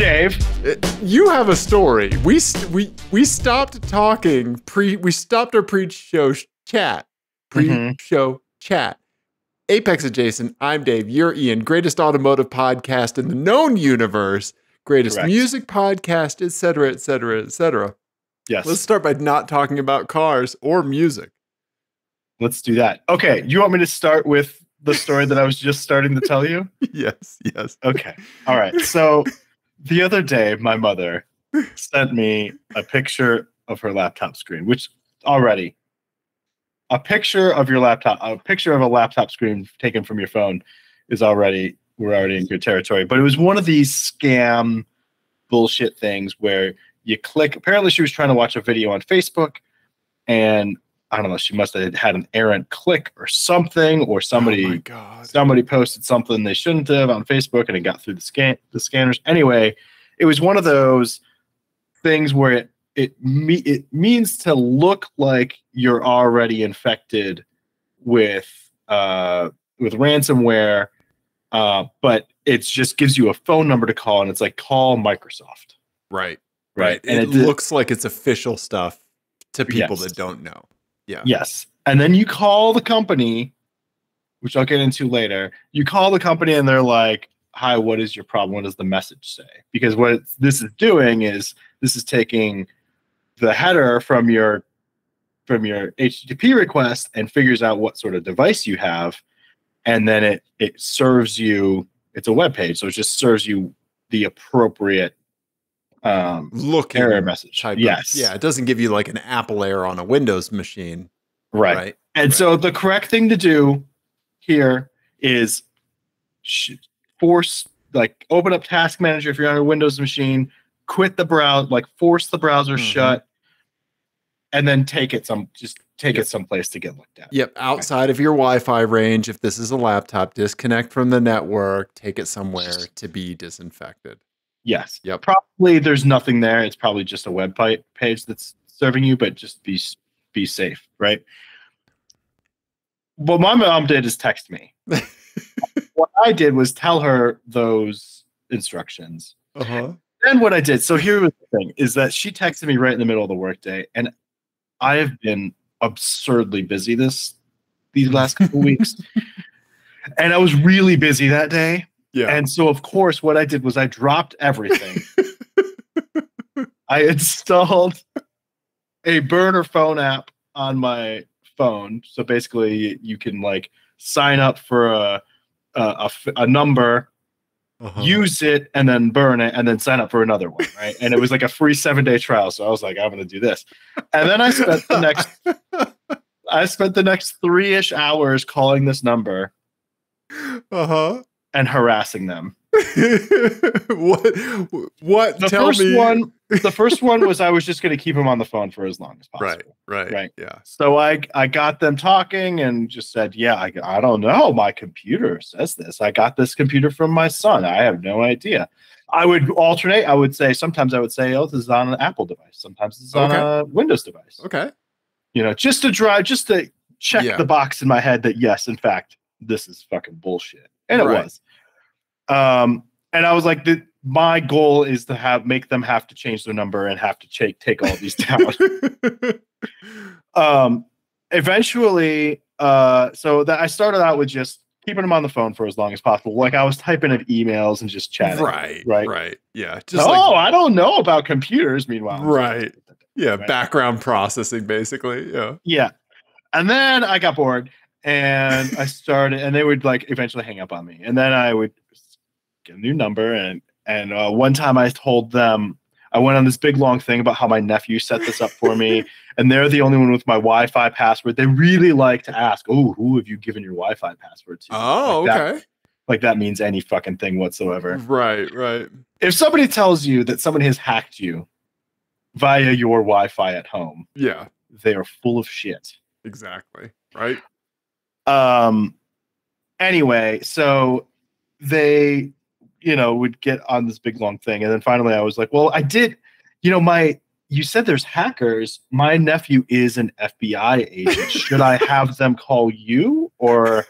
Dave. You have a story. We stopped talking we stopped our pre-show chat. Chat. Apex Adjacent. I'm Dave. You're Ian. Greatest automotive podcast in the known universe. Greatest music podcast, etc., etc., etc. Yes. Let's start by not talking about cars or music. Let's do that. Okay. You want me to start with the story that I was just starting to tell you? Yes. Okay. All right. So the other day, my mother sent me a picture of her laptop screen, which already a picture of your laptop, a picture of a laptop screen taken from your phone is already, we're already in good territory. But it was one of these scam bullshit things where you click. Apparently she was trying to watch a video on Facebook and I don't know, she must have had an errant click or something, or somebody posted something they shouldn't have on Facebook and it got through the scanners. Anyway, it was one of those things where it means to look like you're already infected with ransomware, but it just gives you a phone number to call, and it's like, call Microsoft. Right. And it looks like it's official stuff to people that don't know. Yeah. Yes. And then you call the company, which I'll get into later. You call the company and they're like, hi, what is your problem? What does the message say? Because what this is doing is this is taking the header from your HTTP request and figures out what sort of device you have. And then it serves you, it's a web page. So it just serves you the appropriate error message. Yes. Yeah. It doesn't give you like an Apple error on a Windows machine. Right. And so the correct thing to do here is open up Task Manager if you're on a Windows machine, quit the browser, force the browser shut, and then take it someplace to get looked at. Yep. Outside of your Wi-Fi range, if this is a laptop, disconnect from the network, take it somewhere to be disinfected. Yes. Yep. Probably there's nothing there. It's probably just a web page that's serving you, but just be safe, right? What my mom did is text me. What I did was tell her those instructions. And what I did, so here was the thing, is that she texted me right in the middle of the workday, and I have been absurdly busy these last couple weeks. And I was really busy that day. Yeah. And so, of course, what I did was I dropped everything. I installed a burner phone app on my phone. So basically, you can sign up for a number, use it, and then burn it, and then sign up for another one, right? And it was like a free 7-day trial. So I was like, I'm going to do this. And then I spent the next 3-ish hours calling this number. And harassing them. What? The first one was I was just going to keep them on the phone for as long as possible. Right. Yeah. So I got them talking and just said, yeah, I don't know. My computer says this. I got this computer from my son. I have no idea. I would alternate. Sometimes I would say, oh, this is on an Apple device. Sometimes it's on a Windows device. Okay. Just to check the box in my head that yes, in fact, this is fucking bullshit. And it was. And I was like, my goal is to make them have to change their number and have to take all these down. Eventually, so that I started out with just keeping them on the phone for as long as possible. Like I was typing in emails and just chatting. Right. Yeah. I don't know about computers. Meanwhile. Right. Yeah. Right. Background processing, basically. Yeah. Yeah. And then I got bored. And I started, and they would eventually hang up on me. And then I would get a new number. And one time I told them, I went on this big long thing about how my nephew set this up for me. And they're the only one with my Wi-Fi password. They really like to ask, oh, who have you given your Wi-Fi password to? Oh, okay. That means any fucking thing whatsoever. Right. If somebody tells you that somebody has hacked you via your Wi-Fi at home, they are full of shit. Exactly. Right. Anyway, so they, would get on this big long thing. And then finally I was like, well, I did, you said there's hackers. My nephew is an FBI agent. Should I have them call you or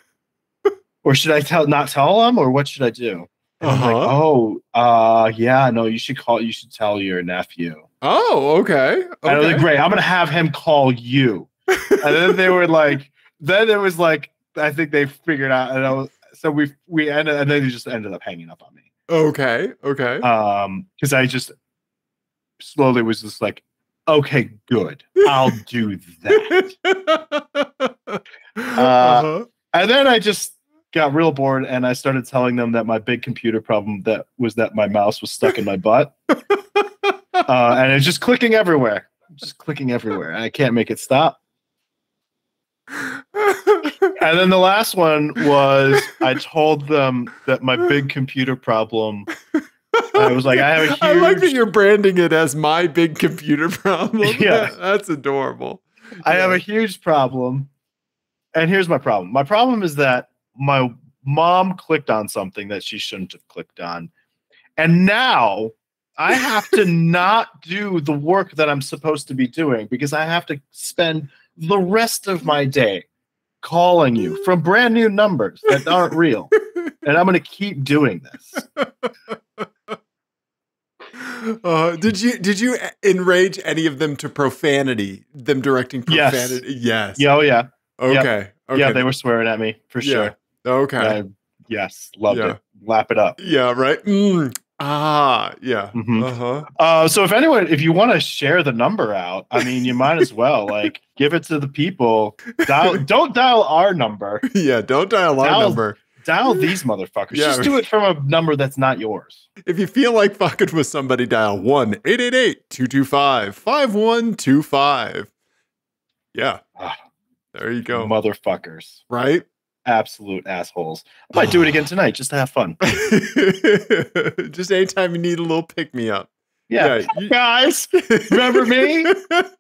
should I not tell them, or what should I do? And I'm like, oh, yeah, no, you should tell your nephew. Oh, okay. And I was like, great, I'm gonna have him call you. And then they were like, then it was like, I think they figured out, and so we ended, and then they just ended up hanging up on me. Okay. Because I just slowly was just like, okay, good, I'll do that. And then I just got real bored, and I started telling them that my big computer problem was that my mouse was stuck in my butt, and it's just clicking everywhere, and I can't make it stop. And then the last one was I told them that my big computer problem. I was like, I have a huge. I like that you're branding it as my big computer problem. Yeah, that's adorable. I have a huge problem, and here's my problem. My problem is that my mom clicked on something that she shouldn't have clicked on, and now I have to not do the work that I'm supposed to be doing because I have to spend the rest of my day calling you from brand new numbers that aren't real. And I'm going to keep doing this. Did you enrage any of them to profanity? Them directing profanity? Yes. Yeah, oh yeah. Okay. Yeah, they were swearing at me for sure. Okay. Yes, loved it. Lap it up. Yeah, right. Yeah. Mm-hmm. So if you want to share the number out, I mean, you might as well like give it to the people. Don't dial our number. Yeah, don't dial our number. Dial these motherfuckers. Yeah, just do it from a number that's not yours. If you feel like fucking with somebody, dial 1-888-225-5125. Yeah. There you go. Motherfuckers. Right? Absolute assholes. I might do it again tonight just to have fun. Just anytime you need a little pick-me-up. Yeah. Guys, remember me?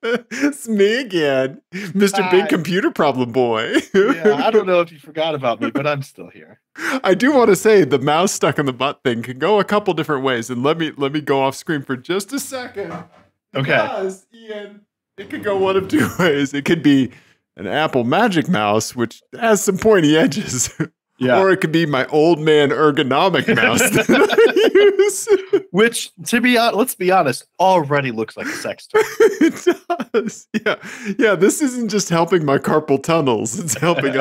It's me again. Mr. Big Computer Problem Boy. Yeah, I don't know if you forgot about me, but I'm still here. I do want to say the mouse stuck in the butt thing can go a couple different ways. And let me go off screen for just a second. Okay. Because, Ian, it could go one of two ways. It could be an Apple Magic Mouse, which has some pointy edges. Yeah. Or it could be my old man ergonomic mouse that I use. Which, let's be honest, already looks like a sex toy. It does. Yeah. Yeah, this isn't just helping my carpal tunnels. It's helping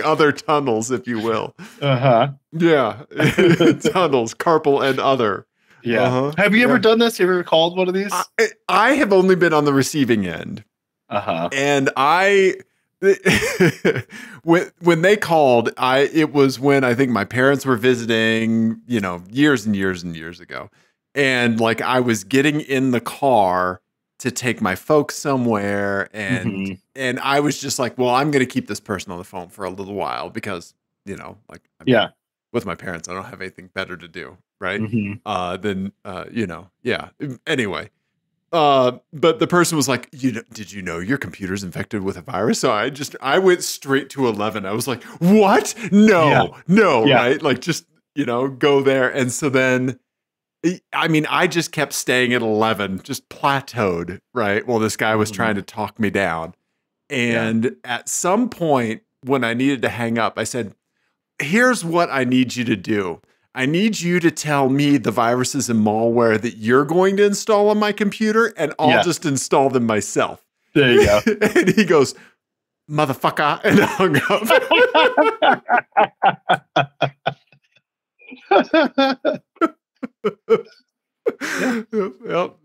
other tunnels, if you will. Yeah. Tunnels, carpal and other. Yeah. Have you ever done this? Have you ever called one of these? I have only been on the receiving end. And when they called, it was when I think my parents were visiting, years and years and years ago. And like I was getting in the car to take my folks somewhere, and I was just like, well, I'm going to keep this person on the phone for a little while because, with my parents, I don't have anything better to do, right? Anyway. But the person was like, did you know your computer's infected with a virus? So I went straight to 11. I was like, what? No, right? Like just, go there. And so then, I mean, I just kept staying at 11, just plateaued, right? While this guy was trying to talk me down. And at some point when I needed to hang up, I said, here's what I need you to do. I need you to tell me the viruses and malware that you're going to install on my computer, and I'll just install them myself. There you go. And he goes, motherfucker, and hung up.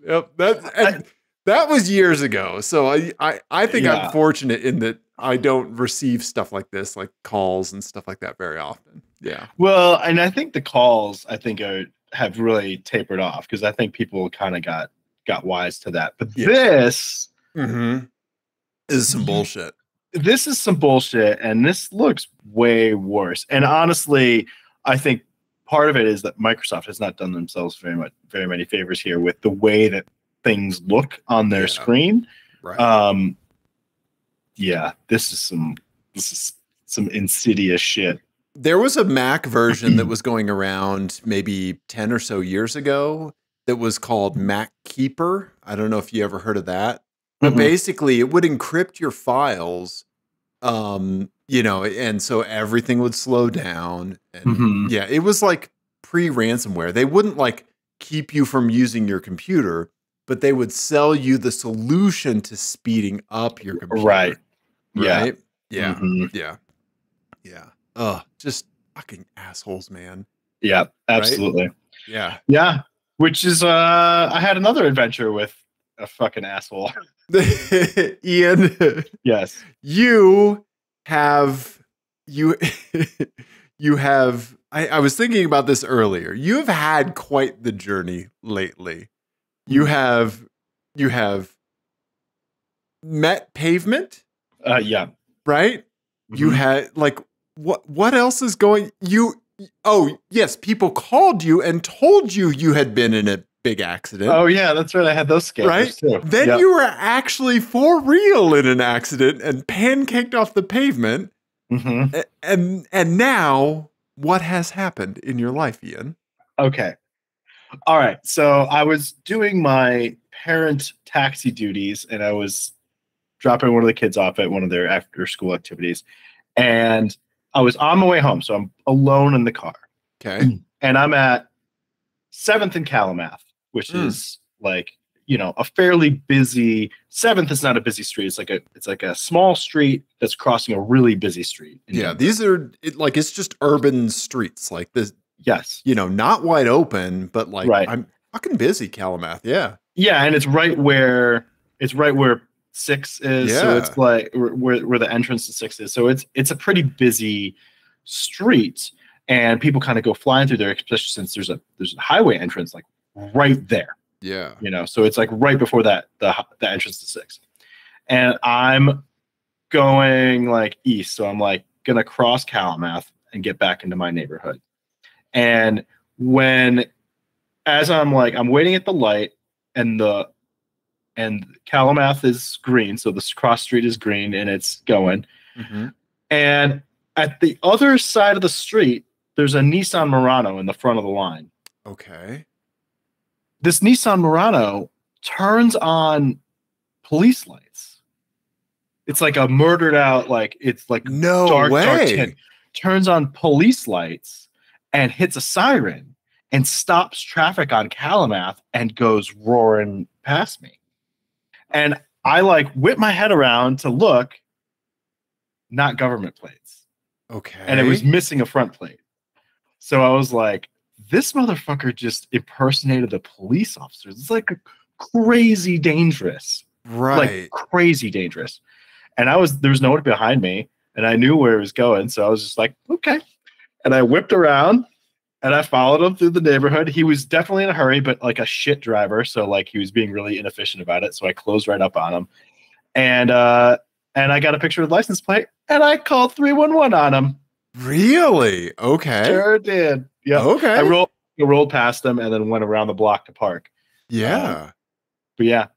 Yep. That was years ago. So I think I'm fortunate in that I don't receive stuff like this, like calls and stuff like that very often. Yeah. Well, and I think the calls have really tapered off because I think people kind of got wise to that. But this is some bullshit. This is some bullshit, and this looks way worse. And honestly, I think part of it is that Microsoft has not done themselves very many favors here with the way that things look on their screen. Right. This is some insidious shit. There was a Mac version that was going around maybe 10 or so years ago that was called Mac Keeper. I don't know if you ever heard of that. But basically it would encrypt your files, and so everything would slow down. And it was like pre-ransomware. They wouldn't like keep you from using your computer, but they would sell you the solution to speeding up your computer. Right. Right? Yeah. Mm-hmm. Yeah. Yeah. Ugh, just fucking assholes, man. Yeah, absolutely. Right? Yeah. Yeah. Which is I had another adventure with a fucking asshole. Ian. Yes. You have I was thinking about this earlier. You have had quite the journey lately. You have met pavement? Yeah. Right? Mm-hmm. You had like what else is going oh, yes, people called you and told you you had been in a big accident. Oh yeah, that's right. I had those scares right? too. Then you were actually for real in an accident and pancaked off the pavement. Mm-hmm. And now what has happened in your life, Ian? Okay. All right. So I was doing my parent taxi duties and I was dropping one of the kids off at one of their after school activities. And I was on my way home. So I'm alone in the car. Okay. And I'm at 7th and Calumet, which is like, you know, a fairly busy 7th is not a busy street. It's like a small street that's crossing a really busy street. Yeah. These are it's just urban streets like this. Yes. You know, not wide open, but like right. I'm fucking busy, Calumet. Yeah. Yeah. And it's right where 6 is. Yeah. So it's like where the entrance to 6 is. So it's a pretty busy street and people kind of go flying through there, especially since there's a highway entrance like right there. Yeah. You know, so it's like right before that, the entrance to 6. And I'm going like east. So I'm like going to cross Calumet and get back into my neighborhood. And as I'm waiting at the light and Calumet is green. So this cross street is green and it's going. Mm-hmm. And at the other side of the street, there's a Nissan Murano in the front of the line. Okay. This Nissan Murano turns on police lights. It's like a murdered out, it's like no dark way. Tint. Turns on police lights and hits a siren and stops traffic on Calumet and goes roaring past me. And I whip my head around to look, not government plates. Okay. And it was missing a front plate. So I was like, this motherfucker just impersonated the police officers. It's like crazy dangerous. Right. Like crazy dangerous. And there was no one behind me and I knew where it was going. So I was just like, okay. And I whipped around and I followed him through the neighborhood. He was definitely in a hurry, but like a shit driver. So he was being really inefficient about it. So I closed right up on him. And I got a picture of the license plate and I called 311 on him. Really? Okay. Sure did. Yeah. Okay. I rolled past them and then went around the block to park. Yeah. But yeah,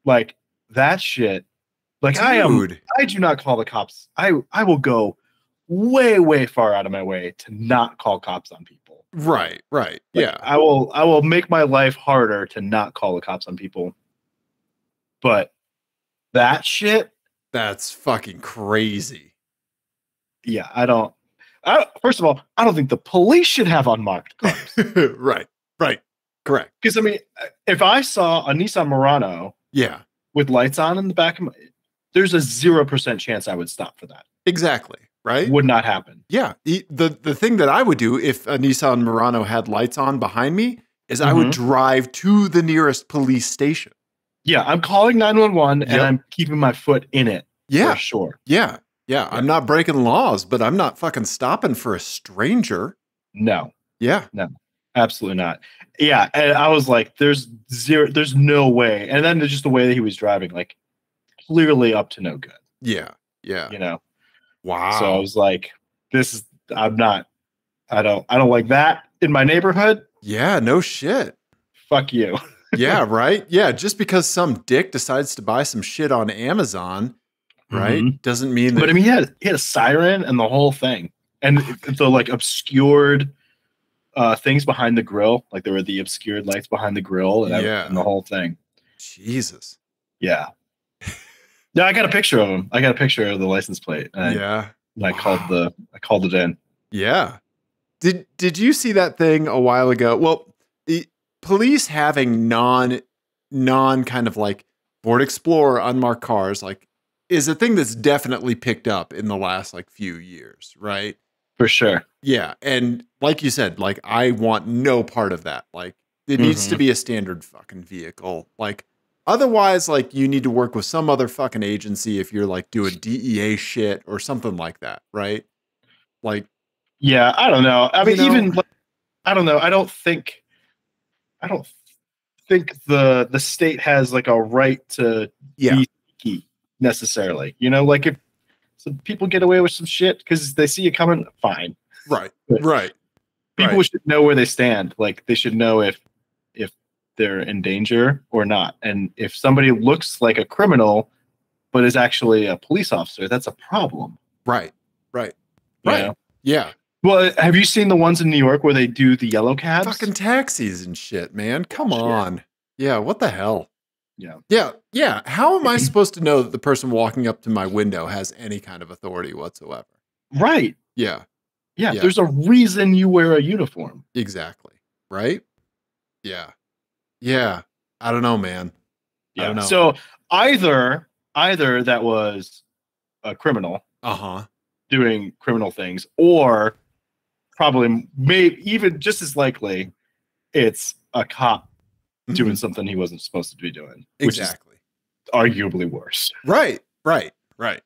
like that shit. Like dude. I do not call the cops. I will go way, way far out of my way to not call cops on people. Right. Yeah. I will make my life harder to not call the cops on people. But that shit. That's fucking crazy. Yeah, first of all, I don't think the police should have unmarked cars. Right. Correct. Because I mean, if I saw a Nissan Murano, with lights on in the back of there's a 0% chance I would stop for that. Exactly. Right. Would not happen. Yeah. The thing that I would do if a Nissan Murano had lights on behind me is I would drive to the nearest police station. Yeah. I'm calling 911 and I'm keeping my foot in it. Yeah. For sure. Yeah. I'm not breaking laws, but I'm not fucking stopping for a stranger. No. Yeah. No. Absolutely not. Yeah. And I was like, there's no way. And then there's just the way that he was driving, like clearly up to no good. Yeah. You know? Wow. So I was like, I don't like that in my neighborhood. Yeah. No shit. Fuck you. Yeah. Right. Yeah. Just because some dick decides to buy some shit on Amazon, right? Doesn't mean that. But I mean, he had a siren and the whole thing. And the obscured things behind the grill, like there were the obscured lights behind the grill and the whole thing. Jesus. Yeah. Yeah, I got a picture of him. I got a picture of the license plate. And I called it in. Yeah. Did you see that thing a while ago? Well, police having non kind of like Ford Explorer unmarked cars like is a thing that's definitely picked up in the last like few years, right? For sure. Yeah, and like you said, like I want no part of that. Like it needs to be a standard fucking vehicle. Like otherwise, like you need to work with some other fucking agency if you're like doing DEA shit or something like that, right? Like, yeah, I don't know. I mean, even like, I don't know. I don't think the state has like a right to be sneaky necessarily. You know, like if some people get away with some shit because they see it coming, fine. Right. But right. People should know where they stand. Like they should know if they're in danger or not. And if somebody looks like a criminal but is actually a police officer, that's a problem. Right. Right. You right. know? Yeah. Well, have you seen the ones in New York where they do the yellow cabs? Fucking taxis and shit, man. Come on. Yeah, what the hell? Yeah. Yeah. Yeah. How am I supposed to know that the person walking up to my window has any kind of authority whatsoever? Right. Yeah. Yeah. There's a reason you wear a uniform. Exactly. Right? Yeah. Yeah. I don't know, man. Yeah. I don't know. So either that was a criminal doing criminal things, or probably maybe even just as likely it's a cop doing something he wasn't supposed to be doing. Exactly. Which is arguably worse. Right. Right. Right.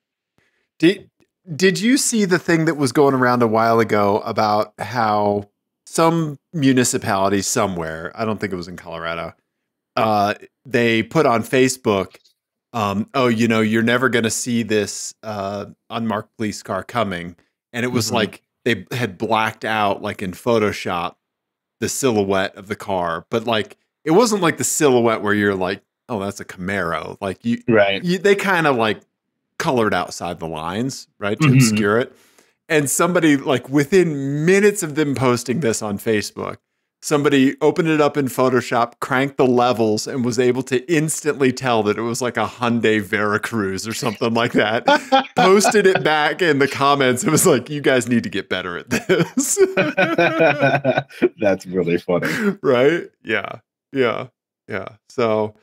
Did you see the thing that was going around a while ago about how some municipality somewhere, I don't think it was in Colorado, they put on Facebook, oh, you know, you're never going to see this unmarked police car coming. And it was like they had blacked out, like in Photoshop, the silhouette of the car. But like, it wasn't like the silhouette where you're like, oh, that's a Camaro. Like they kind of like colored outside the lines, right, to obscure it. And somebody, like within minutes of them posting this on Facebook, somebody opened it up in Photoshop, cranked the levels, and was able to instantly tell that it was like a Hyundai Veracruz or something like that. Posted it back in the comments. It was like, you guys need to get better at this. That's really funny. Right? Yeah. Yeah. Yeah. So,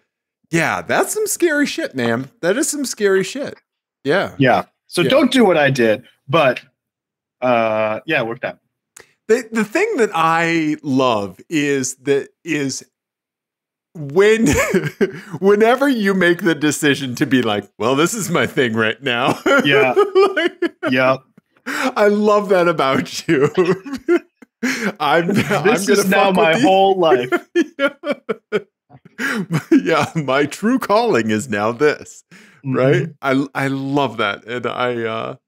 yeah, that's some scary shit, man. That is some scary shit. Yeah. Yeah. So don't do what I did, but yeah, it worked out. The thing that I love is whenever you make the decision to be like, well, this is my thing right now. Yeah. Yeah. I love that about you. This is now my whole life. Yeah, my true calling is now this. Right? I love that. And oh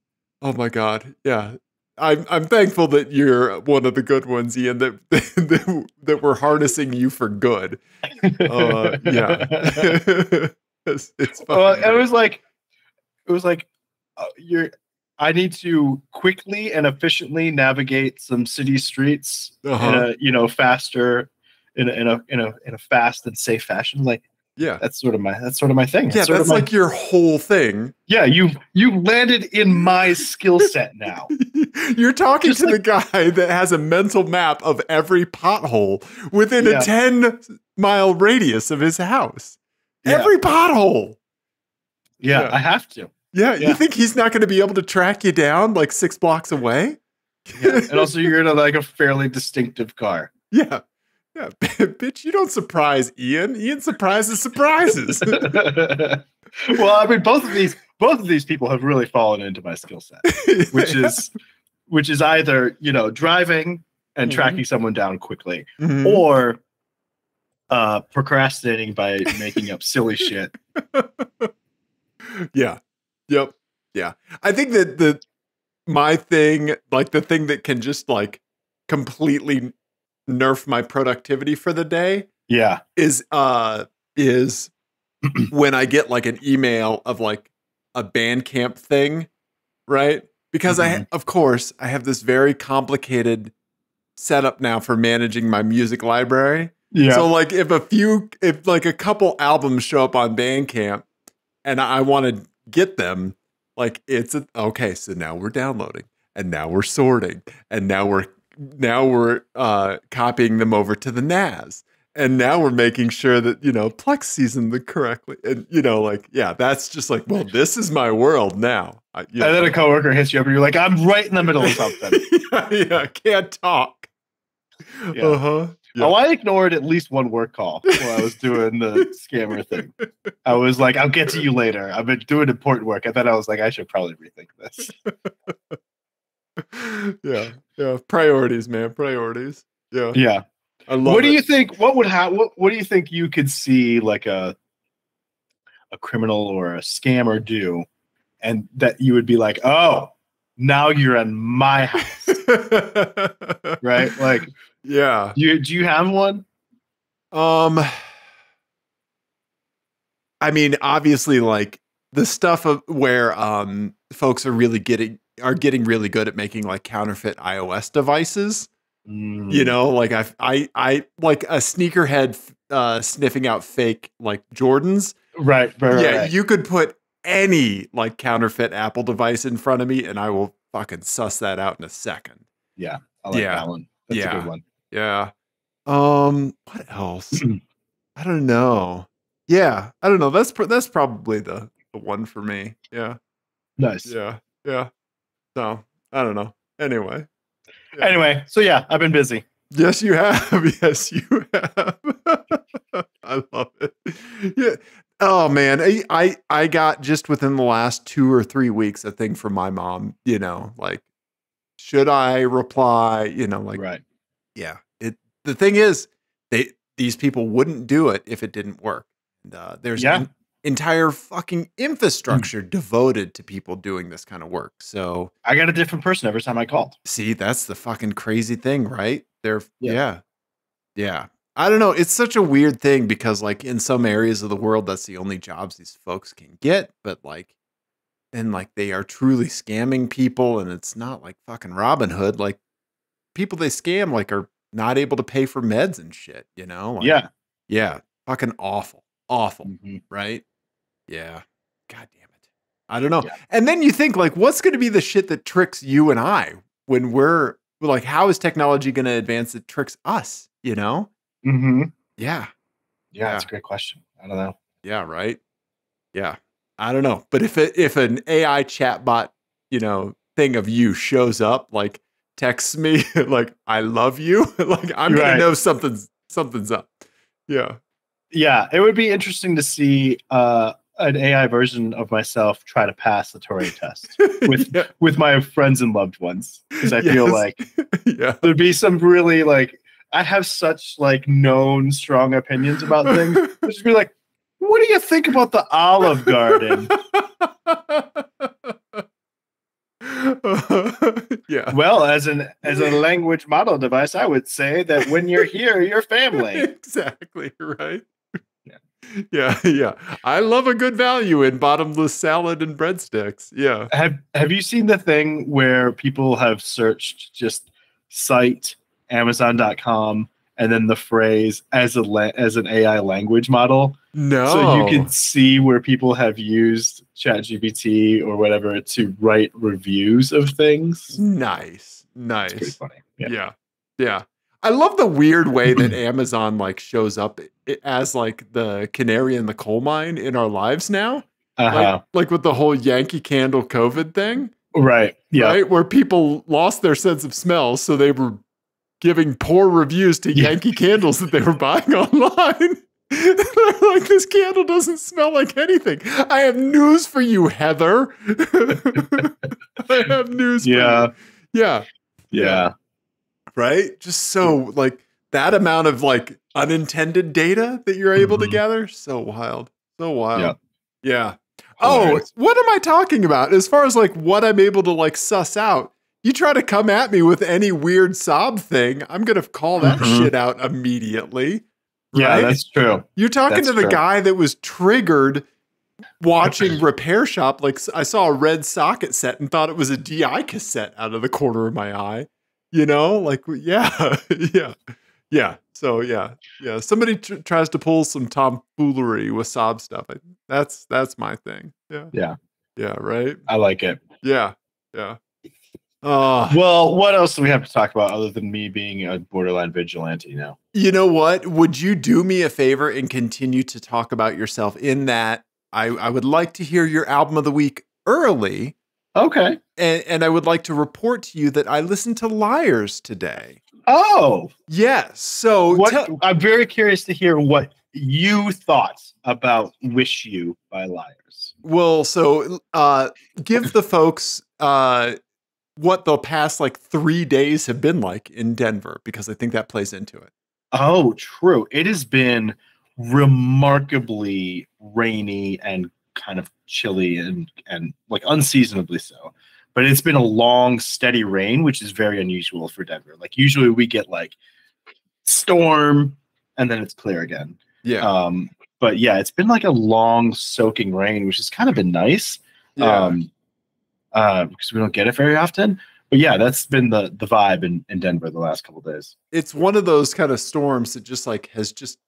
my God. Yeah. I'm thankful that you're one of the good ones, Ian, that we're harnessing you for good. Yeah. It's well, it was like I need to quickly and efficiently navigate some city streets in a faster in a fast and safe fashion. Like, yeah, that's sort of my thing. Yeah, that's like your whole thing. Yeah, you landed in my skill set now. You're talking just to the guy that has a mental map of every pothole within a 10-mile radius of his house. Yeah. Every pothole. Yeah, I have to. Yeah, you think he's not going to be able to track you down like 6 blocks away? Yeah, and also you're in like a fairly distinctive car. Yeah. Yeah, bitch, you don't surprise Ian. Ian surprises surprises. Well, I mean, both of these people have really fallen into my skill set, which is either, you know, driving and tracking someone down quickly, or procrastinating by making up silly shit. Yeah. Yep. Yeah. I think that my thing, like the thing that can just like completely nerf my productivity for the day, is when I get like an email of like a Bandcamp thing, right? Because of course I have this very complicated setup now for managing my music library. Yeah. So like if like a couple albums show up on Bandcamp and I want to get them, like okay, so now we're downloading and now we're sorting and now we're now we're copying them over to the NAS. And now we're making sure that, Plex sees them correctly. And, like, yeah, that's just like, well, this is my world now. And then a coworker hits you up and you're like, I'm right in the middle of something. yeah, can't talk. Yeah. Uh-huh. Yeah. Oh, I ignored at least one work call while I was doing the scammer thing. I was like, I'll get to you later. I've been doing important work. And then I was like, I should probably rethink this. Yeah. Priorities, man. Priorities. Yeah. Yeah. What do you think? What would happen? What do you think you could see like a criminal or a scammer do, and that you would be like, oh, now you're in my house, right? Like, yeah. Do you have one? I mean, obviously, like the stuff of where folks are getting really good at making like counterfeit iOS devices. Like I like a sneakerhead sniffing out fake like Jordans. Right. Yeah, right. you could put any like counterfeit Apple device in front of me and I will fucking suss that out in a second. Yeah, I like that one. That's a good one. Yeah. What else? I don't know. Yeah, I don't know. That's probably the one for me. Yeah. Nice. Yeah. So, I don't know. Anyway. Yeah. Anyway, so yeah, I've been busy. Yes, you have. Yes, you have. I love it. Yeah. Oh man, I got just within the last 2 or 3 weeks a thing from my mom. Like, should I reply? Like, right. Yeah. The thing is, these people wouldn't do it if it didn't work. And, there's an entire fucking infrastructure devoted to people doing this kind of work. So I got a different person every time I called. See, that's the fucking crazy thing, right? Yeah. I don't know. It's such a weird thing because like in some areas of the world, that's the only jobs these folks can get. But like, and like they are truly scamming people, and it's not like fucking Robin Hood. Like people they scam like are not able to pay for meds and shit, Like, yeah. Fucking awful. Right? Yeah. God damn it. I don't know. Yeah. And then you think like, what's going to be the shit that tricks you and I when we're like, how is technology going to advance that tricks us, Mm-hmm. Yeah. That's a great question. I don't know. Yeah. Right. Yeah. I don't know. But if an AI chatbot, thing of you shows up, like texts me like, I love you. Like I'm going to know something's up. Yeah. Yeah. It would be interesting to see, an AI version of myself try to pass the Turing test with my friends and loved ones. Because I feel like there'd be some really like, I have such like known strong opinions about things. Just be like, what do you think about the Olive Garden? Well, as a language model device, I would say that when you're here, you're family. Exactly, right? Yeah. I love a good value in bottomless salad and breadsticks. Yeah. Have you seen the thing where people have searched just site Amazon.com and then the phrase as an AI language model? No. So you can see where people have used ChatGPT or whatever to write reviews of things. Nice. It's pretty funny. Yeah. I love the weird way that Amazon like shows up as like the canary in the coal mine in our lives now. Like with the whole Yankee Candle COVID thing. Right. Yeah. Right. Where people lost their sense of smell. So they were giving poor reviews to Yankee candles that they were buying online. They're like, this candle doesn't smell like anything. I have news for you, Heather. I have news for you. Yeah. Right? Just so like that amount of like unintended data that you're able to gather. So wild. Yeah. Oh, what am I talking about? As far as like what I'm able to like suss out, you try to come at me with any weird sob thing, I'm going to call that shit out immediately. Right? Yeah, that's true. You're talking to the guy that was triggered watching Repair Shop. Like I saw a red socket set and thought it was a DI cassette out of the corner of my eye. Like, yeah. So yeah. Somebody tries to pull some tomfoolery with sob stuff. That's my thing. Yeah. Right. I like it. Yeah. Well, what else do we have to talk about other than me being a borderline vigilante now? You know what? Would you do me a favor and continue to talk about yourself in that I would like to hear your album of the week early. Okay. And I would like to report to you that I listened to Liars today. Oh. Yes. So I'm very curious to hear what you thought about Wish You by Liars. Well, so give the folks what the past like 3 days have been like in Denver, because I think that plays into it. Oh, true. It has been remarkably rainy and kind of chilly and like unseasonably so. But it's been a long, steady rain, which is very unusual for Denver. Like usually we get like storm and then it's clear again. Yeah. But yeah, it's been like a long soaking rain, which has kind of been nice. Yeah. Because we don't get it very often. But yeah, that's been the vibe in Denver the last couple of days. It's one of those kind of storms that just like has just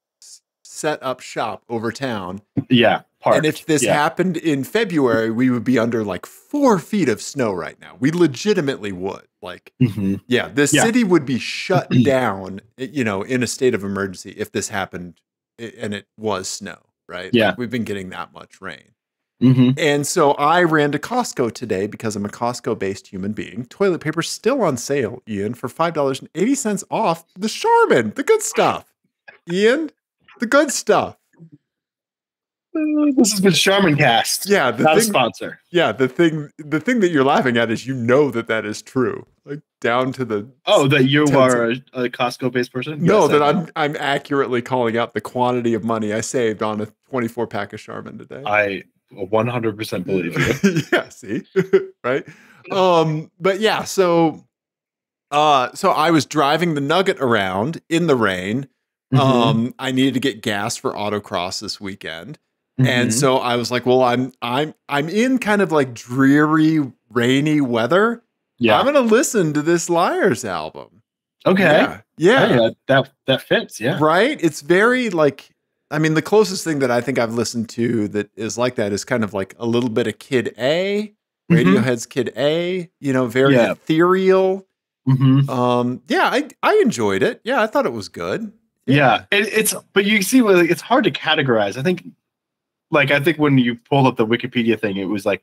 set up shop over town. Yeah. And if this happened in February, we would be under like 4 feet of snow right now. We legitimately would. Like, the city would be shut down, in a state of emergency if this happened and it was snow, right? Yeah. Like, we've been getting that much rain. And so I ran to Costco today because I'm a Costco-based human being. Toilet paper still on sale, Ian, for $5.80 off the Charmin, the good stuff. Ian, the good stuff. This has been Charmin Cast. Yeah, not a sponsor. Yeah, the thing that you're laughing at is that is true, like down to the. Oh, that you are a Costco-based person? No, yes, that I'm accurately calling out the quantity of money I saved on a 24-pack of Charmin today. I 100% believe you. Yeah, see, right? But yeah, so I was driving the Nugget around in the rain. I needed to get gas for autocross this weekend. And so I was like, well, I'm in kind of like dreary, rainy weather. Yeah. I'm going to listen to this Liars album. Okay. Yeah. That fits. Yeah. Right. It's very like, I mean, the closest thing that I think I've listened to that is like that is kind of like a little bit of Kid A, Radiohead's Kid A, very ethereal. I enjoyed it. Yeah. I thought it was good. Yeah. But you see, it's hard to categorize. I think when you pulled up the Wikipedia thing, it was like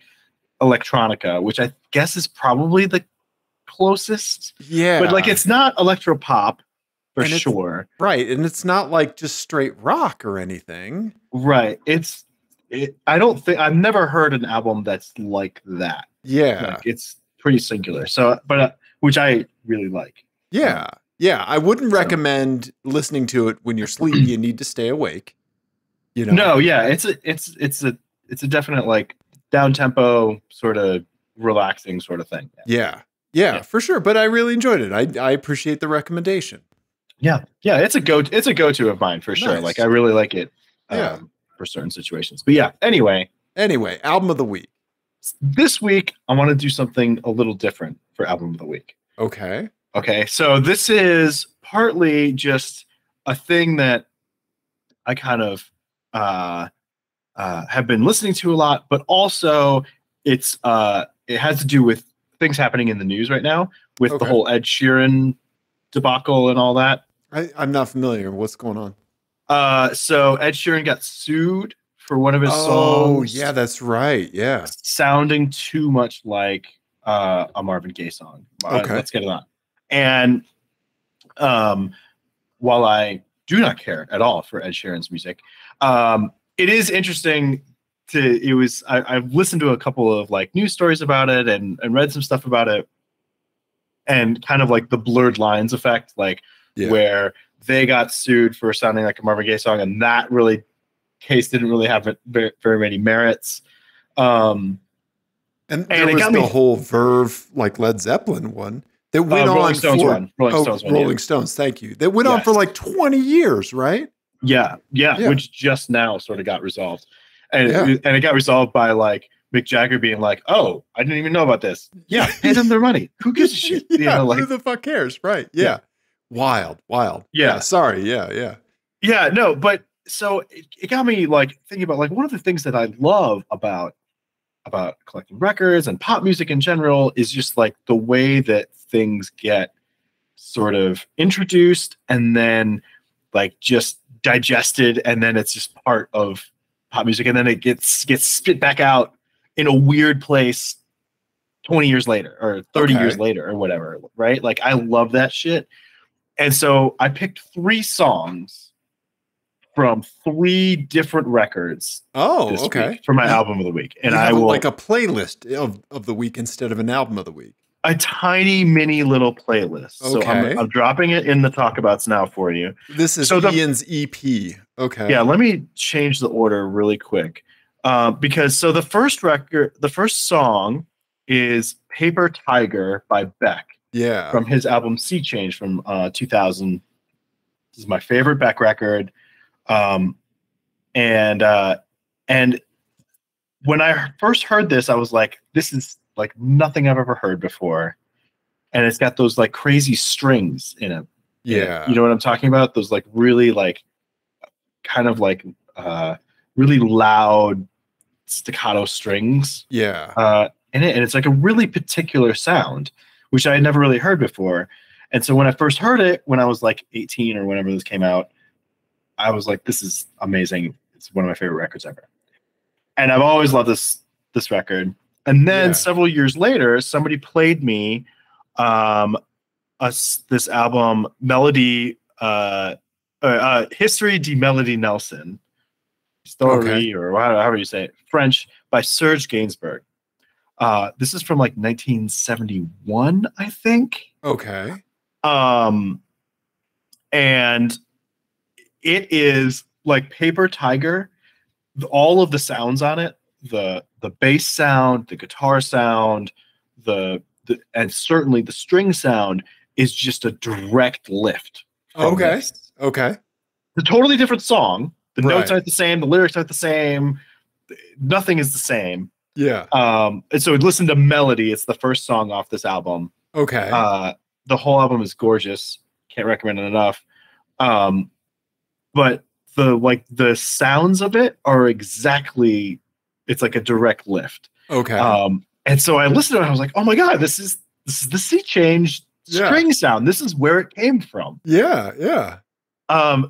electronica, which I guess is probably the closest. Yeah. But like, it's not electropop for sure. Right. And it's not like just straight rock or anything. Right. I've never heard an album that's like that. Yeah. Like, it's pretty singular. So, but which I really like. Yeah. Yeah. I wouldn't recommend listening to it when you're sleepy and need to stay awake. No, yeah, it's a definite like down tempo sort of relaxing sort of thing. Yeah, for sure. But I really enjoyed it. I appreciate the recommendation. Yeah, it's a go-to of mine for sure. Nice. Like I really like it for certain situations. But yeah, anyway, album of the week. This week I want to do something a little different for album of the week. Okay. So this is partly just a thing that I kind of have been listening to a lot, but also it has to do with things happening in the news right now with the whole Ed Sheeran debacle and all that. I'm not familiar. What's going on? So Ed Sheeran got sued for one of his songs. Oh, yeah, that's right. Yeah. Sounding too much like a Marvin Gaye song. Let's get it on. And while I do not care at all for Ed Sheeran's music, it is interesting I've listened to a couple of like news stories about it and read some stuff about it, and kind of like the blurred lines effect, like where they got sued for sounding like a Marvin Gaye song, and that case didn't really have very many merits. And there was the whole Verve like Led Zeppelin one that went on Rolling Stones. Rolling Stones. Thank you. That went on for like 20 years, right? Yeah, which just now sort of got resolved. And it got resolved by like Mick Jagger being like, "Oh, I didn't even know about this." Yeah, pay them their money. Who gives a shit? Who the fuck cares? Right. Yeah. Wild. Yeah. Sorry. Yeah. Yeah, no, but so it got me like thinking about like one of the things that I love about about collecting records and pop music in general is just like the way that things get sort of introduced and then like just digested, and then it's just part of pop music, and then it gets spit back out in a weird place 20 years later or 30 years later or whatever, right? Like I love that shit. And so I picked 3 songs from 3 different records this week for my album of the week. And I will like a playlist of the week instead of an album of the week. A tiny mini little playlist. So I'm dropping it in the talkabouts now for you. This is Ian's EP. Okay. Yeah, let me change the order really quick. Because so the first song is Paper Tiger by Beck. Yeah. From his album Sea Change from 2000. This is my favorite Beck record. And when I first heard this, I was like, this is like nothing I've ever heard before. And it's got those like crazy strings in it. Yeah. You know what I'm talking about? Those like really like kind of like really loud staccato strings. Yeah. In it. And it's like a really particular sound, which I had never really heard before. And so when I first heard it, when I was like 18 or whenever this came out, I was like, this is amazing. It's one of my favorite records ever. And I've always loved this record. And then several years later, somebody played me this album, Melody, History de Melody Nelson, Story, or however you say it, French, by Serge Gainsbourg. This is from like 1971, I think. Okay. And it is like Paper Tiger. All of the sounds on it, the bass sound, the guitar sound, and certainly the string sound is just a direct lift. Okay. This. Okay. It's a totally different song. The notes aren't the same. The lyrics aren't the same. Nothing is the same. Yeah. And so listen to Melody. It's the first song off this album. Okay. The whole album is gorgeous. Can't recommend it enough. But the sounds of it are exactly, it's like a direct lift. Okay. And so I listened to it and I was like, oh my God, this is the Sea Change string sound. This is where it came from. Yeah. Yeah.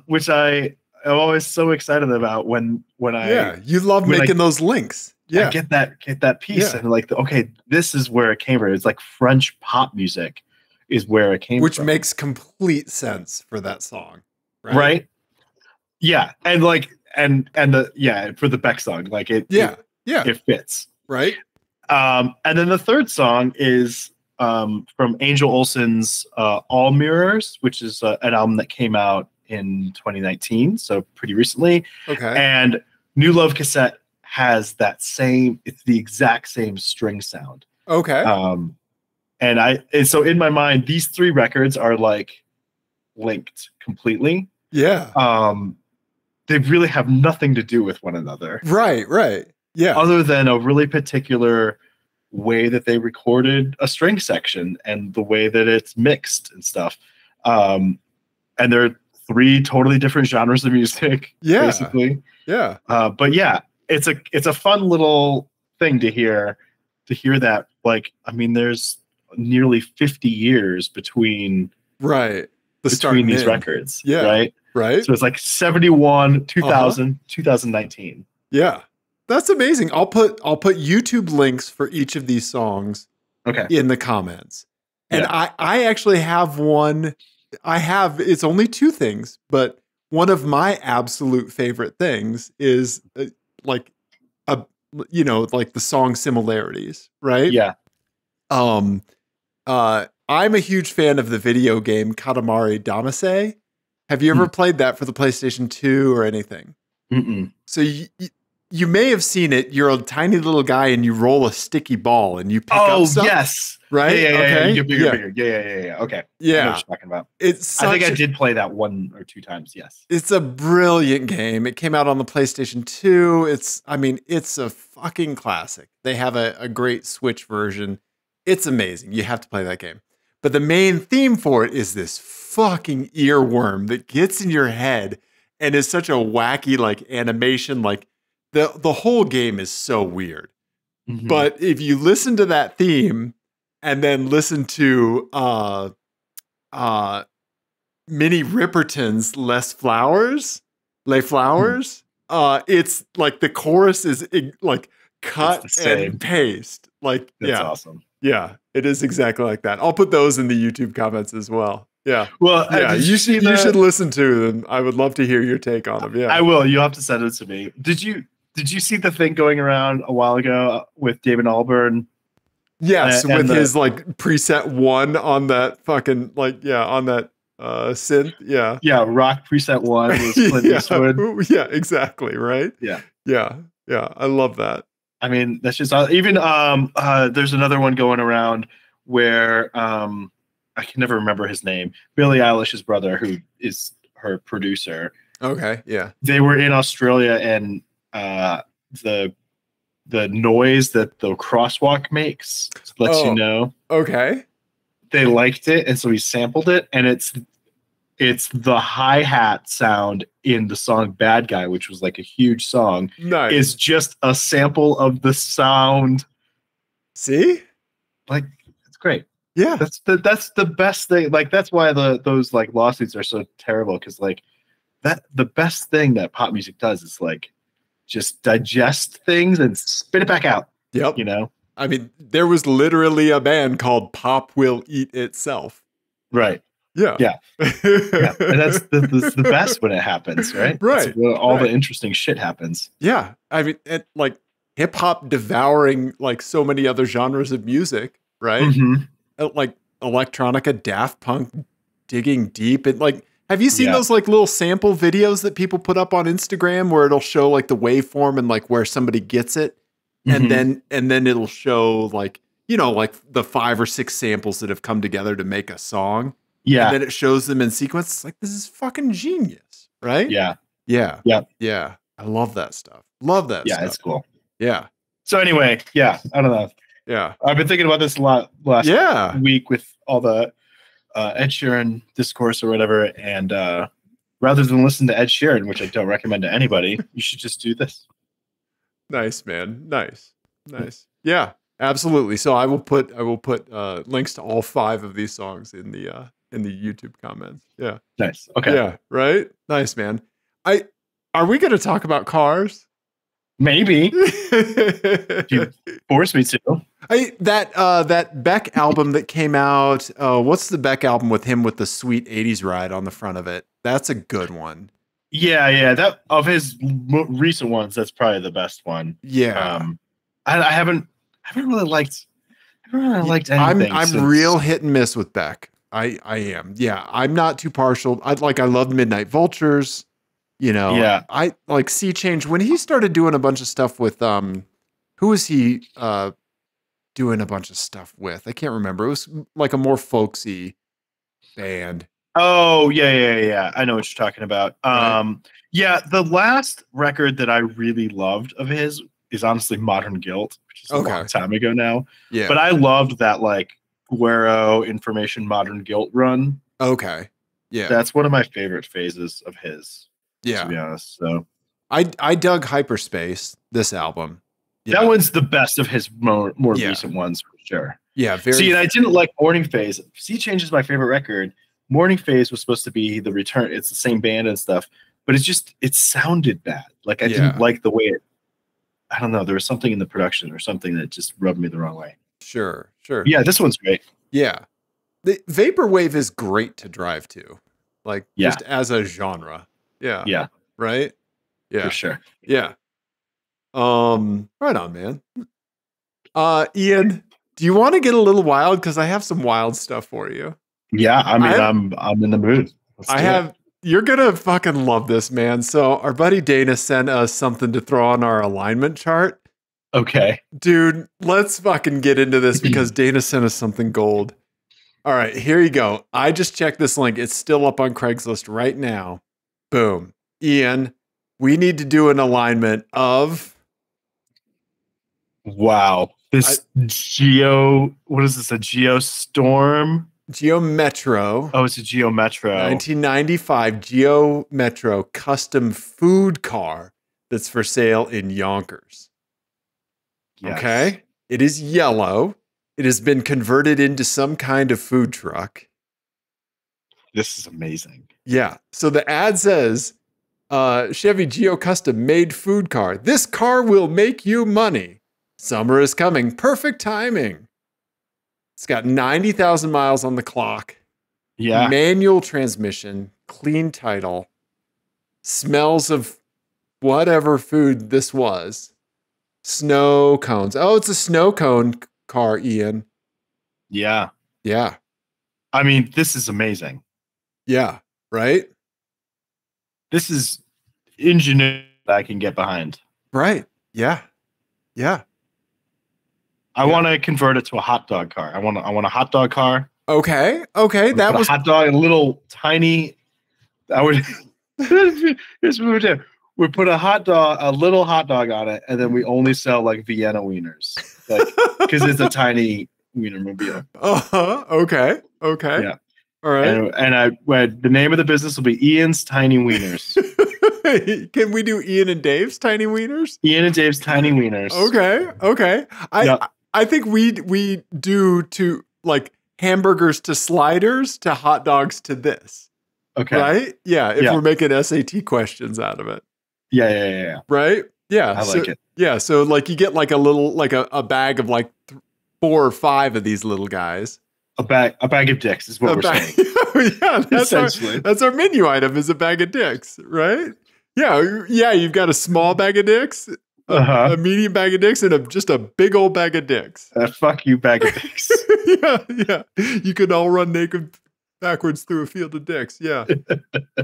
Which I am always so excited about when you love making those links. Yeah. I get that piece and like, okay, this is where it came from. It's like French pop music is where it came from. Which makes complete sense for that song. Right? Yeah. And like, and for the Beck song, like it fits. Right. And then the third song is from Angel Olsen's All Mirrors, which is an album that came out in 2019, so pretty recently. Okay. And New Love Cassette has it's the exact same string sound. Okay. And so in my mind, these 3 records are like linked completely. Yeah. They really have nothing to do with one another. Right. Yeah. Other than a really particular way that they recorded a string section and the way that it's mixed and stuff. And they're 3 totally different genres of music, basically. Yeah. But yeah, it's a fun little thing to hear that, like, I mean, there's nearly 50 years between these records. Yeah. Right. So it's like 71, 2000, 2019. Yeah. That's amazing. I'll put YouTube links for each of these songs in the comments. And I actually have one. It's only 2 things, but one of my absolute favorite things is like the song similarities, right? Yeah. I'm a huge fan of the video game Katamari Damacy. Have you ever played that for the PlayStation 2 or anything? Mm-mm. So you may have seen it. You're a tiny little guy and you roll a sticky ball and you pick up stuff. Oh, yes. Right? Yeah. Okay. You get bigger. Yeah. Okay. Yeah. I know what you're talking about. I think I did play that 1 or 2 times. Yes. It's a brilliant game. It came out on the PlayStation 2. It's a fucking classic. They have a great Switch version. It's amazing. You have to play that game. But the main theme for it is this fucking earworm that gets in your head and is such a wacky like animation. Like the whole game is so weird. But if you listen to that theme and then listen to Minnie Riperton's Lay Flowers, it's like the chorus is like cut and paste. Like, that's awesome. Yeah, it is exactly like that. I'll put those in the YouTube comments as well. Yeah. Well, yeah, you should listen to them. I would love to hear your take on them. Yeah, I will. You'll have to send it to me. Did you see the thing going around a while ago with David Albarn? Yes, with his like preset 1 on that fucking on that synth. Yeah. Yeah, rock preset 1 was Clint Eastwood. Yeah, exactly. Right. Yeah. Yeah. Yeah. I love that. I mean, that's just even there's another one going around where I can never remember his name. Billie Eilish's brother, who is her producer. Okay. Yeah. They were in Australia, and the noise that the crosswalk makes lets you know. Okay. They liked it, and so he sampled it, and it's the hi-hat sound in the song Bad Guy, which was like a huge song. Nice. It's just a sample of the sound. See? Like, it's great. Yeah. That's the best thing. Like, that's why those like lawsuits are so terrible, because like the best thing that pop music does is like just digest things and spit it back out. Yep. You know? I mean, there was literally a band called Pop Will Eat Itself. Right. Yeah. Yeah. Yeah. And that's the best when it happens, right? Right. That's when all the interesting shit happens. Yeah. I mean, like hip hop devouring like so many other genres of music, right? Like electronica, Daft Punk digging deep. And like, have you seen those like little sample videos that people put up on Instagram where it'll show like the waveform and like where somebody gets it? And then it'll show like, you know, like the 5 or 6 samples that have come together to make a song. Yeah. And then it shows them in sequence. It's like, this is fucking genius, right? Yeah. Yeah. Yeah. Yeah. I love that stuff. Love that stuff. Yeah, it's cool. Yeah. So anyway, yeah, I don't know. Yeah. I've been thinking about this a lot last week with all the Ed Sheeran discourse or whatever. And rather than listen to Ed Sheeran, which I don't recommend to anybody, you should just do this. Nice, man. Nice. Yeah, absolutely. So I will put links to all 5 of these songs in the YouTube comments. Yeah. Nice. Okay. Yeah. Right. Nice, man. Are we going to talk about cars? Maybe. You force me to. That Beck album that came out. What's the Beck album with him with the sweet 80s ride on the front of it? That's a good one. Yeah. That of his recent ones, that's probably the best one. Yeah. I haven't really liked anything. I'm real hit and miss with Beck. I am. Yeah. I'm not too partial. I love Midnight Vultures. You know. Yeah. I like Sea Change when he started doing a bunch of stuff with who was he doing a bunch of stuff with? I can't remember. It was like a more folksy band. Oh, yeah. I know what you're talking about. Right. Yeah, the last record that I really loved of his is honestly Modern Guilt, which is a long time ago now. Yeah. But I loved that like Guero Information Modern Guilt run. Okay. Yeah. That's one of my favorite phases of his. Yeah. To be honest. So I dug Hyperspace, this album. Yeah. That one's the best of his more recent ones for sure. Yeah. See, and I didn't like Morning Phase. Sea Change is my favorite record. Morning Phase was supposed to be the return. It's the same band and stuff, but it sounded bad. Like I didn't like the way I don't know. There was something in the production or something that just rubbed me the wrong way. Sure. Yeah, this one's great. Yeah. The Vaporwave is great to drive to. Like just as a genre. Yeah. Yeah. Right? Yeah. For sure. Yeah. Right on, man. Ian, do you want to get a little wild? Because I have some wild stuff for you. Yeah, I mean, I'm in the mood. You're gonna fucking love this, man. So our buddy Dana sent us something to throw on our alignment chart. Okay. Dude, let's fucking get into this because Dana sent us something gold. All right, here you go. I just checked this link. It's still up on Craigslist right now. Boom. Ian, we need to do an alignment of... Wow. This what is this, a Geostorm? Geo Metro. Oh, it's a Geo Metro. 1995 Geo Metro custom food car that's for sale in Yonkers. Yes. Okay. It is yellow. It has been converted into some kind of food truck. This is amazing. Yeah. So the ad says, Chevy Geo Custom made food car. This car will make you money. Summer is coming. Perfect timing. It's got 90,000 miles on the clock. Yeah. Manual transmission, clean title, smells of whatever food this was. Snow cones. Oh, it's a snow cone car, Ian. Yeah. Yeah. I mean, this is amazing. Yeah. Right? This is ingenuity that I can get behind. Right. Yeah. Yeah. I want to convert it to a hot dog car. I want a hot dog car. Okay. Okay. That was a hot dog, a little tiny. I would. Here's what we do. We put a little hot dog on it, and then we only sell like Vienna wieners, like because it's a tiny Wienermobile. Okay. Okay. Yeah. All right. And the name of the business will be Ian's Tiny Wieners. Can we do Ian and Dave's Tiny Wieners? Ian and Dave's Tiny Wieners. Okay. Okay. I think we do to like hamburgers to sliders to hot dogs to this. Okay. Right? Yeah. If we're making SAT questions out of it. Yeah. Right? Yeah. I like it. Yeah. So like you get like a little, like a bag of like 4 or 5 of these little guys. A bag of dicks is what we're saying. Yeah. Essentially. That's our menu item is a bag of dicks. Right? Yeah. Yeah. You've got a small bag of dicks, a medium bag of dicks, and just a big old bag of dicks. Fuck you, bag of dicks. Yeah. You can all run naked backwards through a field of dicks. Yeah.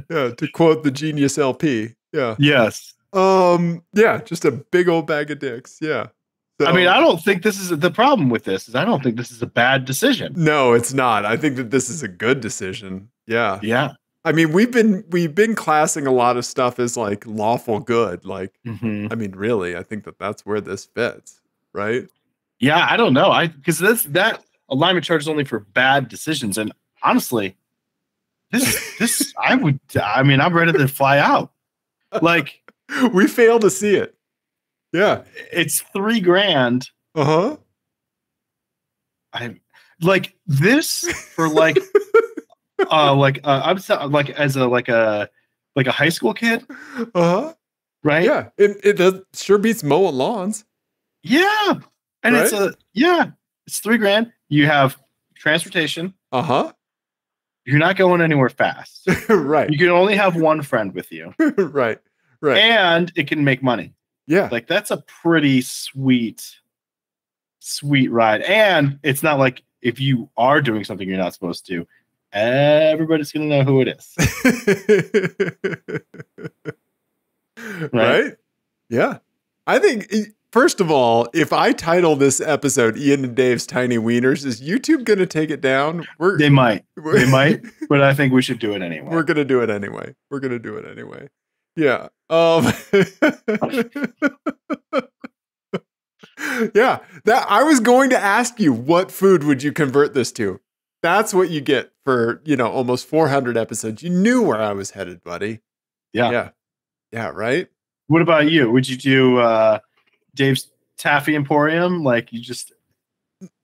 Yeah. To quote the Genius LP. Yeah. Yes. Yeah. Just a big old bag of dicks. Yeah. So, I mean, I don't think this is the problem with this. I don't think this is a bad decision. No, it's not. I think that this is a good decision. Yeah. Yeah. I mean, we've been classing a lot of stuff as like lawful good. Like, I mean, really, I think that that's where this fits, right? Yeah, I don't know. Because that alignment charge is only for bad decisions, and honestly, I'm ready to fly out. Like, we fail to see it. Yeah, it's $3,000. I like this for like. I'm like as a high school kid, right? Yeah, it sure beats mowing lawns. Yeah, and right? It's $3,000. You have transportation. You're not going anywhere fast. Right. You can only have one friend with you. Right. And it can make money. Yeah, like that's a pretty sweet ride. And it's not like if you are doing something you're not supposed to. Everybody's gonna know who it is. Right? Yeah. I think, first of all, if I title this episode Ian and Dave's Tiny Wieners, is YouTube gonna take it down? They might, but I think we should do it anyway. We're gonna do it anyway. Yeah. Yeah. That I was going to ask you, what food would you convert this to? That's what you get for, almost 400 episodes. You knew where I was headed, buddy. Yeah. Yeah, right? What about you? Would you do Dave's Taffy Emporium? Like, you just...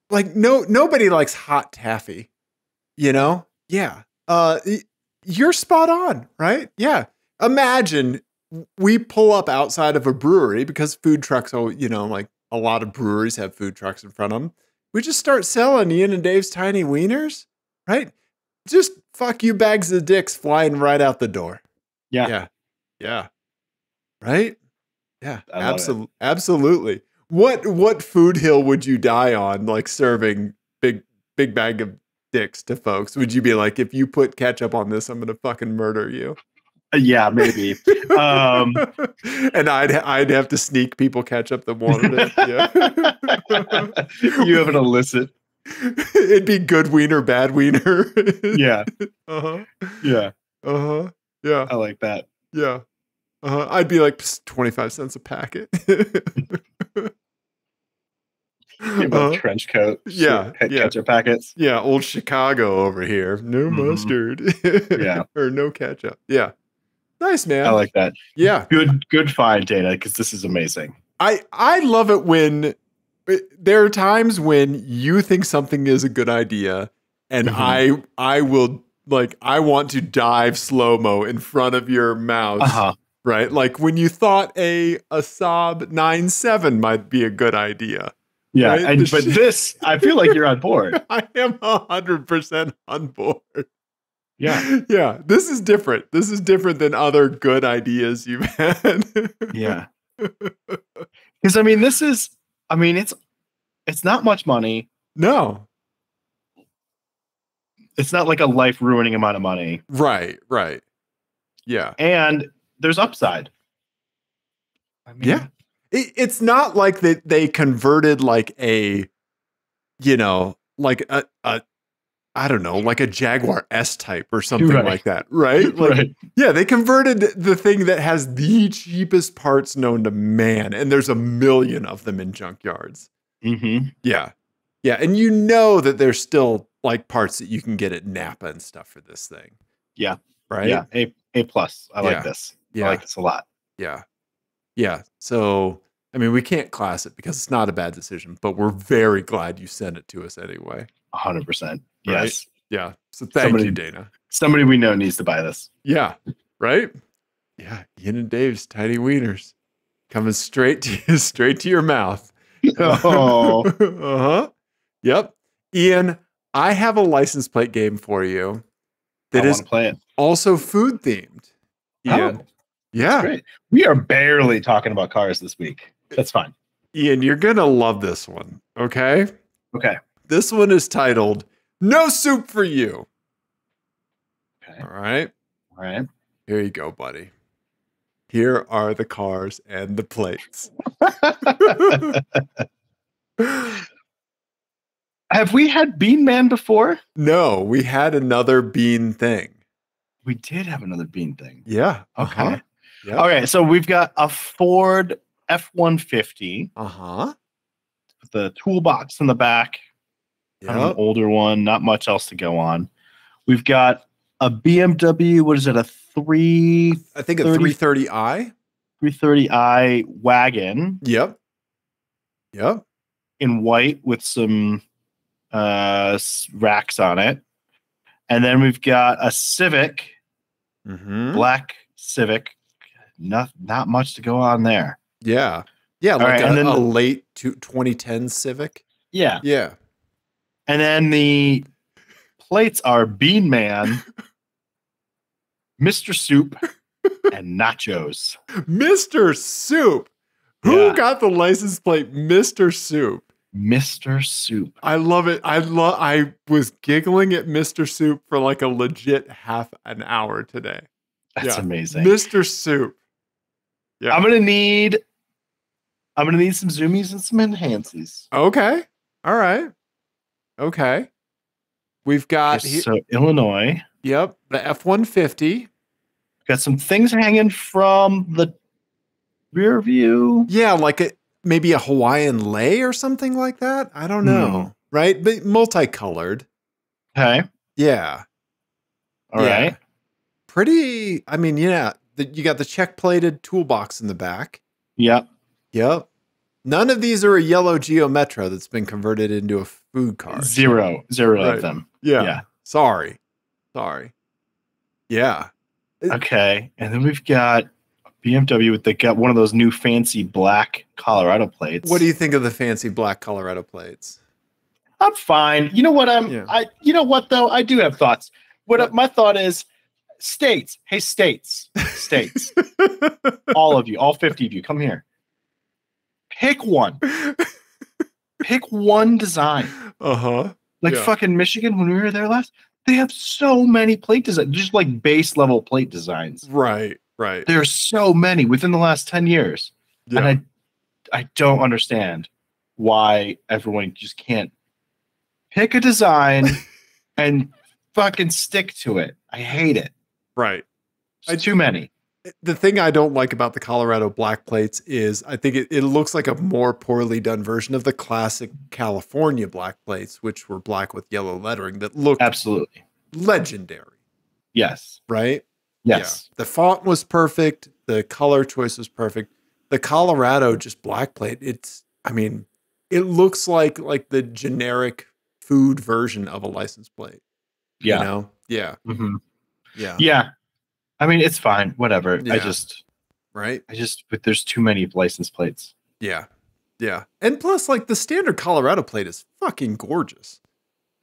Like, nobody likes hot taffy, Yeah. You're spot on, right? Yeah. Imagine we pull up outside of a brewery because food trucks, like a lot of breweries have food trucks in front of them. We just start selling Ian and Dave's Tiny Wieners, right? Just fuck you bags of dicks flying right out the door. Yeah. Right? Yeah, absolutely. What food hill would you die on, like serving big bag of dicks to folks? Would you be like, if you put ketchup on this, I'm gonna fucking murder you? Yeah, maybe. And I'd have to sneak people ketchup that wanted it. Yeah. You have an illicit. It'd be good wiener, bad wiener. Yeah. Yeah. Yeah. I like that. Yeah. I'd be like 25 cents a packet. Trench coat. Yeah. Ketchup packets. Yeah. Old Chicago over here. No mustard. Yeah. Or no ketchup. Yeah. Nice, man. I like that. Yeah. Good find, Dana, because this is amazing. I love it when there are times when you think something is a good idea, and I will, like, I want to dive slow-mo in front of your mouse, right? Like when you thought a Saab 9.7 might be a good idea. Yeah, right? but this, I feel like you're on board. I am 100% on board. Yeah. Yeah, this is different. This is different than other good ideas you've had. Yeah. Because, I mean, it's not much money. No. It's not like a life-ruining amount of money. Right. Yeah. And there's upside. I mean, yeah. It's not like that they converted like a, like a I don't know, like a Jaguar S-Type or something like that, right? Like, yeah, they converted the thing that has the cheapest parts known to man, and there's 1 million of them in junkyards. Yeah. And you know that there's still like parts that you can get at Napa and stuff for this thing. Yeah. Right? Yeah. A plus. I like this. I like this a lot. Yeah. So, I mean, we can't class it because it's not a bad decision, but we're very glad you sent it to us anyway. 100%. Right? Yes. Yeah. So thank you, Dana. Somebody we know needs to buy this. Yeah. Right? Yeah. Ian and Dave's Tiny Wieners coming straight to your mouth. Oh. Yep. Ian, I have a license plate game for you that is play it. Also food themed. Ian. Yeah. That's great. We are barely talking about cars this week. That's fine. Ian, you're going to love this one. Okay. This one is titled No Soup for You. Okay. All right. Here you go, buddy. Here are the cars and the plates. Have we had Bean Man before? No, we had another bean thing. We did have another bean thing. Yeah. Okay. Yep. Okay, so we've got a Ford F-150. With the toolbox in the back. Kind of an older one, not much else to go on. We've got a BMW, what is it, I think a 330i? 330i wagon. Yep. In white with some racks on it. And then we've got a Civic, black Civic. Not much to go on there. Yeah, like a late 2010 Civic. Yeah. And then the plates are Bean Man, Mr. Soup, and Nachos. Mr. Soup. Who got the license plate Mr. Soup? Mr. Soup. I love it. I was giggling at Mr. Soup for like a legit half an hour today. That's amazing. Mr. Soup. Yeah. I'm gonna need some zoomies and some enhances. Okay. All right. Okay. We've got Illinois. Yep. The F-150. Got some things hanging from the rear view. Yeah, like maybe a Hawaiian lei or something like that. I don't know. Right? But multicolored. Okay. Yeah. All right. Pretty, I mean, you got the check-plated toolbox in the back. Yep. None of these are a yellow Geo Metro that's been converted into a food car. Zero of them. Yeah. Sorry. Yeah. Okay. And then we've got BMW got one of those new fancy black Colorado plates. What do you think of the fancy black Colorado plates? I'm fine. You know what? You know what though? I do have thoughts. My thought is states. Hey, states. All of you, all 50 of you, come here. Pick one. Pick one design. Fucking Michigan, when we were there last, they have so many plate designs, just like base level plate designs. Right. There are so many within the last 10 years. Yeah. And I don't understand why everyone just can't pick a design and fucking stick to it. I hate it. Right. Too many. The thing I don't like about the Colorado black plates is I think it looks like a more poorly done version of the classic California black plates, which were black with yellow lettering that looked absolutely legendary. Yes. Right? Yes. Yeah. The font was perfect. The color choice was perfect. The Colorado just black plate, it looks like the generic food version of a license plate. Yeah. You know? Yeah. Mm-hmm. Yeah. Yeah. I mean, it's fine. Whatever. Yeah. Right? But there's too many license plates. Yeah. Yeah. And plus, like, the standard Colorado plate is fucking gorgeous.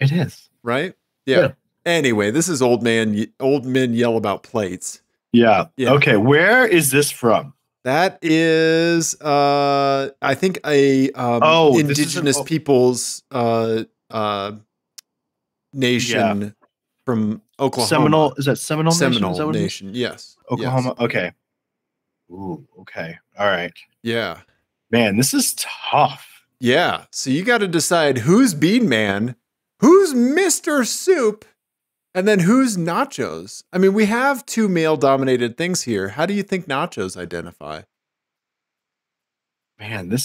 It is. Right? Yeah. Anyway, this is old men yell about plates. Yeah. Okay. Where is this from? That is, I think a indigenous peoples nation from Oklahoma. Is that Seminole Nation? Seminole Nation, yes. Oklahoma. Yes. Okay. Ooh. Okay. All right. Yeah. Man, this is tough. Yeah. So you got to decide who's Bean Man, who's Mr. Soup, and then who's Nachos? I mean, we have two male-dominated things here. How do you think Nachos identify? Man,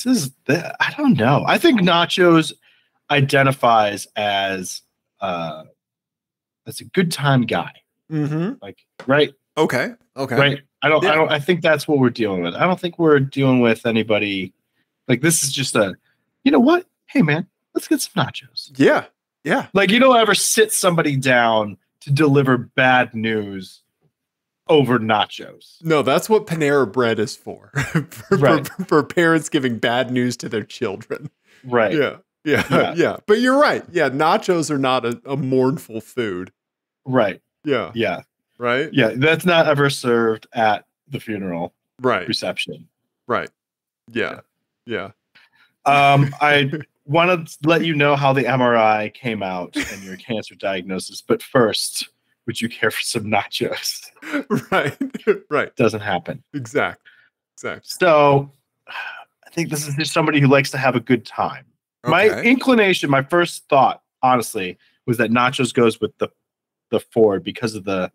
I don't know. I think Nachos identifies as a good time guy. Mm-hmm. Like, right? Okay. Right. I think that's what we're dealing with. I don't think we're dealing with anybody. Like, this is just you know what? Hey, man, let's get some nachos. Yeah. Yeah. Like, you don't ever sit somebody down to deliver bad news over nachos. No, that's what Panera Bread is for. For parents giving bad news to their children. Right. Yeah. But you're right. Yeah. Nachos are not a mournful food. Right. Yeah. Yeah. Right. Yeah. That's not ever served at the funeral. Right. Reception. Right. Yeah. Yeah. I want to let you know how the MRI came out and your cancer diagnosis. But first, would you care for some nachos? Right. Doesn't happen. Exactly. So I think this is just somebody who likes to have a good time. Okay. My inclination, my first thought, honestly, was that nachos goes with the Ford because of the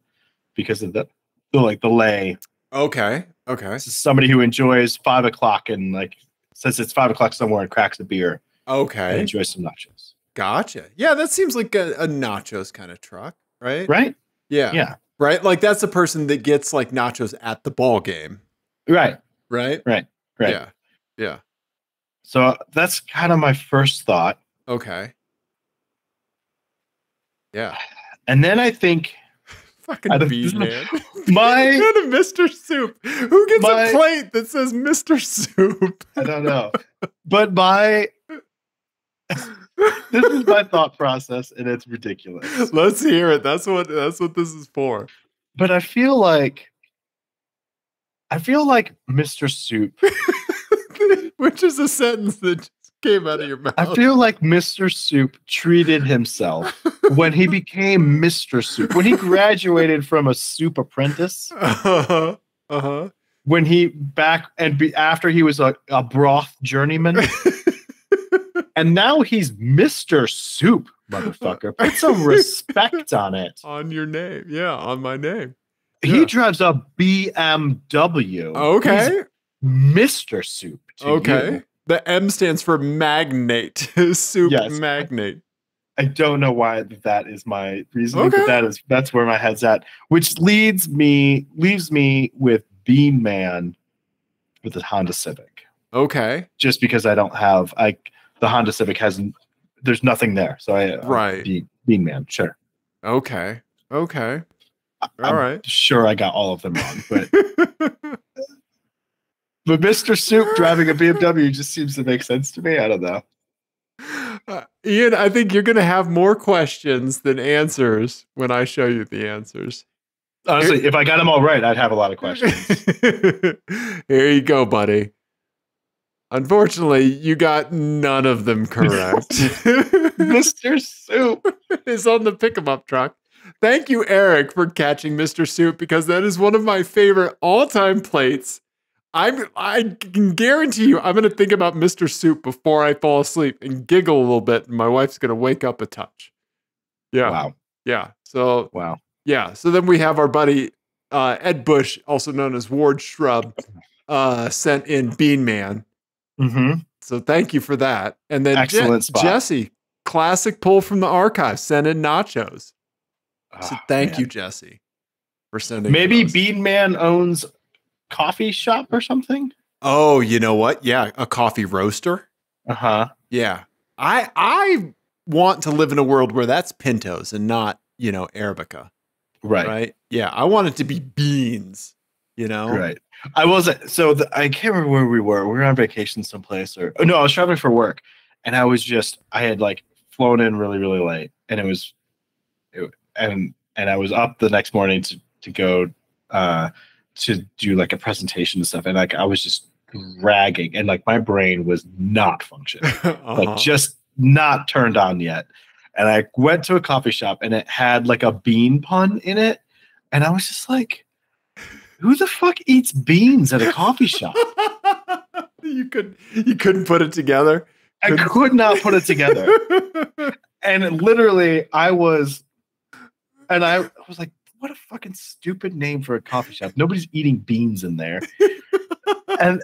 lay. Okay. This is somebody who enjoys 5 o'clock and like says it's 5 o'clock somewhere and cracks a beer. Okay. And enjoys some nachos. Gotcha. Yeah, that seems like a nachos kind of truck, right? Right? Yeah. Yeah. Right? Like that's the person that gets like nachos at the ball game. Right. Yeah. So that's kind of my first thought. Okay. Yeah. And then I think fucking Bean Man. My kind of Mr. Soup. Who gets a plate that says Mr. Soup? I don't know. But this is my thought process, and it's ridiculous. Let's hear it. That's what this is for. But I feel like Mr. Soup, which is a sentence that just came out of your mouth. I feel like Mr. Soup treated himself when he became Mr. Soup. When he graduated from a soup apprentice. When he after he was a broth journeyman. And now he's Mr. Soup, motherfucker. Put some respect on it. On your name. Yeah, on my name. He Yeah. drives a BMW. Okay. He's Mr. Soup. Okay. You. The M stands for magnate. Soup magnate. I don't know why that is my reasoning, but that's where my head's at. Which leaves me with Bean Man with the Honda Civic. Okay. Just because I don't have the Honda Civic there's nothing there. So Bean Man, sure. Okay. All I'm right. Sure I got all of them wrong, but but Mr. Soup driving a BMW just seems to make sense to me. I don't know. Ian, I think you're going to have more questions than answers when I show you the answers. Honestly, if I got them all right, I'd have a lot of questions. Here you go, buddy. Unfortunately, you got none of them correct. Mr. Soup is on the pick-em-up truck. Thank you, Eric, for catching Mr. Soup, because that is one of my favorite all-time plates. I can guarantee you I'm going to think about Mr. Soup before I fall asleep and giggle a little bit, and my wife's going to wake up a touch. Yeah. Wow. Yeah. So, wow. Yeah. So then we have our buddy Ed Bush, also known as Ward Shrub, sent in Bean Man. Mm-hmm. So thank you for that. And then excellent spot. Jesse, classic pull from the archive, sent in nachos. So thank you, Jesse, for sending. Maybe Bean Man owns coffee shop or something. Oh, you know what? Yeah, a coffee roaster. Yeah. Yeah. I want to live in a world where that's pintos and not, Arabica. Right. Yeah. I want it to be beans, Right. I wasn't, so I can't remember where we were. We were on vacation someplace no, I was traveling for work, and I had like flown in really, really late, and and I was up the next morning to go to do like a presentation and stuff, and like I was just dragging, and like my brain was not functioning, like just not turned on yet. And I went to a coffee shop, and it had like a bean pun in it, and I was just like, who the fuck eats beans at a coffee shop? You couldn't put it together. I could not put it together. And literally I was like, what a fucking stupid name for a coffee shop. Nobody's eating beans in there. and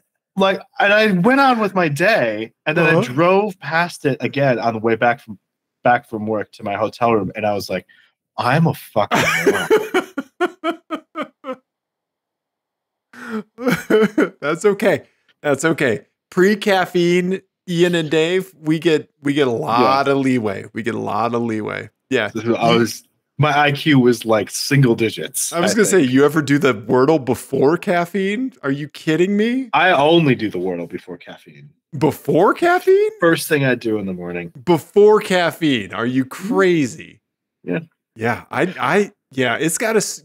I went on with my day, and then I drove past it again on the way back from work to my hotel room, and I was like, I'm a fucking moron. That's okay. That's okay. Pre-caffeine, Ian and Dave, we get a lot of leeway. We get a lot of leeway. Yeah. My IQ was like single digits. I was going to say, you ever do the Wordle before caffeine? Are you kidding me? I only do the Wordle before caffeine. Before caffeine? First thing I do in the morning. Before caffeine. Are you crazy? Yeah. Yeah.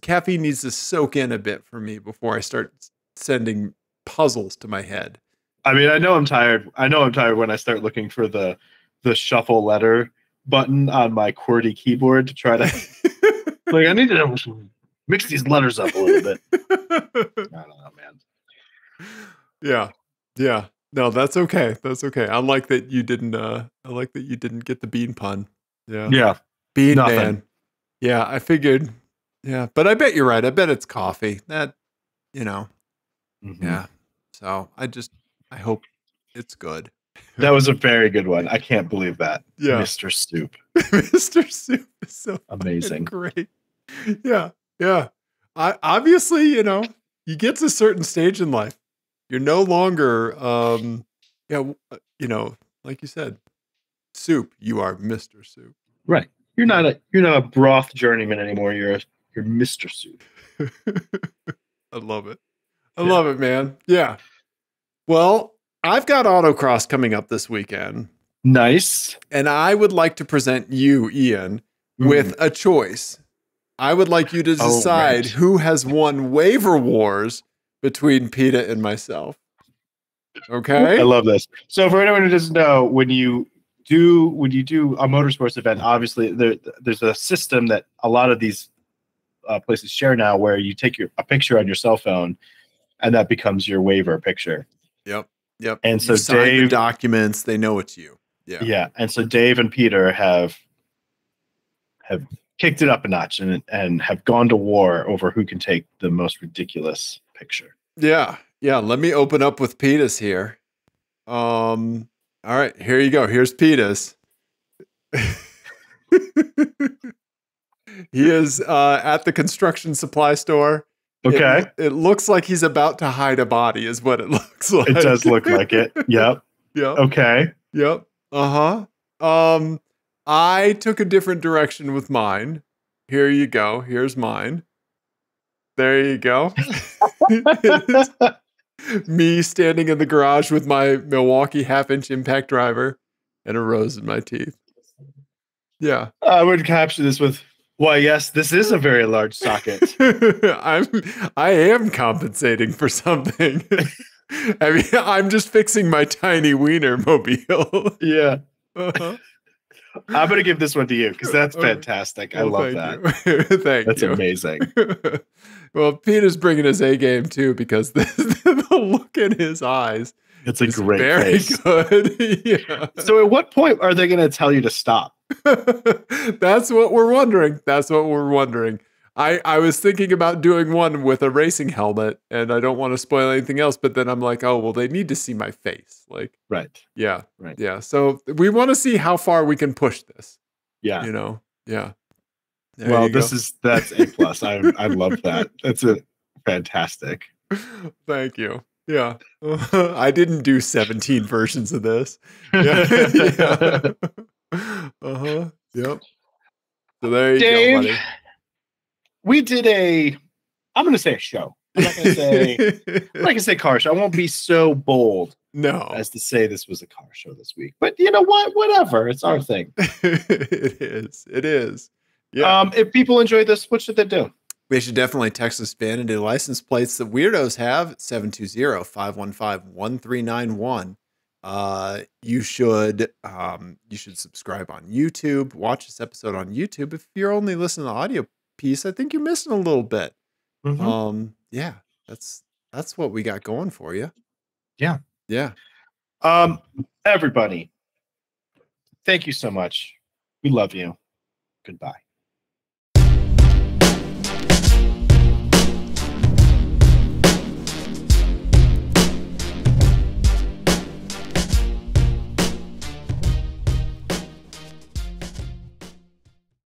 Caffeine needs to soak in a bit for me before I start sending puzzles to my head. I mean, I know I'm tired when I start looking for the shuffle letter button on my QWERTY keyboard to try to like, I need to mix these letters up a little bit. I don't know, man. Yeah. Yeah. No, that's okay. That's okay. I like that you didn't get the bean pun. Yeah. Yeah. Bean man. Yeah, I figured. Yeah, but I bet you're right. I bet it's coffee. That, Yeah. So I hope it's good. That was a very good one. I can't believe that. Yeah. Mr. Soup. Mr. Soup is so amazing. Great. Yeah. Yeah. Obviously, you get to a certain stage in life. You're no longer, like you said, soup. You are Mr. Soup. Right. You're not a broth journeyman anymore. You're Mr. Soup. I love it. I love it, man. Yeah. Well, I've got autocross coming up this weekend. Nice. And I would like to present you, Ian, with a choice. I would like you to decide who has won waiver wars between PETA and myself. Okay? I love this. So for anyone who doesn't know, when you do a motorsports event, obviously there's a system that a lot of these places share now, where you take a picture on your cell phone, and that becomes your waiver picture. Yep. And so you sign the documents, they know it's you. Yeah. Yeah. And so Dave and Peter have kicked it up a notch and have gone to war over who can take the most ridiculous picture. Yeah. Yeah. Let me open up with PETA's here. All right, here you go. Here's PETA's. He is at the construction supply store. Okay. It looks like he's about to hide a body, is what it looks like. It does look like it. Yep. Yep. Okay. Yep. I took a different direction with mine. Here you go. Here's mine. There you go. Me standing in the garage with my Milwaukee half-inch impact driver and a rose in my teeth. Yeah. I would capture this with, why, yes, this is a very large socket. I am compensating for something. I mean, I'm just fixing my tiny wiener mobile. Yeah. I'm going to give this one to you because that's fantastic. I love that. That's amazing. Well, Peter's bringing his A game too, because the look in his eyes. It's a great very face. Good. Yeah. So at what point are they going to tell you to stop? That's what we're wondering. I was thinking about doing one with a racing helmet, and I don't want to spoil anything else, but then I'm like, oh, well, they need to see my face. Like, right. Yeah. Right. Yeah. So we want to see how far we can push this. Yeah. Yeah. Well, that's A+. I love that. That's fantastic. Thank you. Yeah. I didn't do 17 versions of this. Yeah. Uh-huh. Yep. So there you Dave, go, buddy. We did I'm going to say a show. I'm not going to say car show. I won't be so bold as to say this was a car show this week. But you know what? Whatever. It's our thing. It is. It is. Yeah. If people enjoy this, what should they do? They should definitely text us vanity license plates that weirdos have, 720-515-1391. You should subscribe on YouTube, watch this episode on YouTube. If you're only listening to the audio piece, I think you're missing a little bit. Yeah, that's what we got going for you. Yeah. Yeah. Everybody, thank you so much. We love you. Goodbye.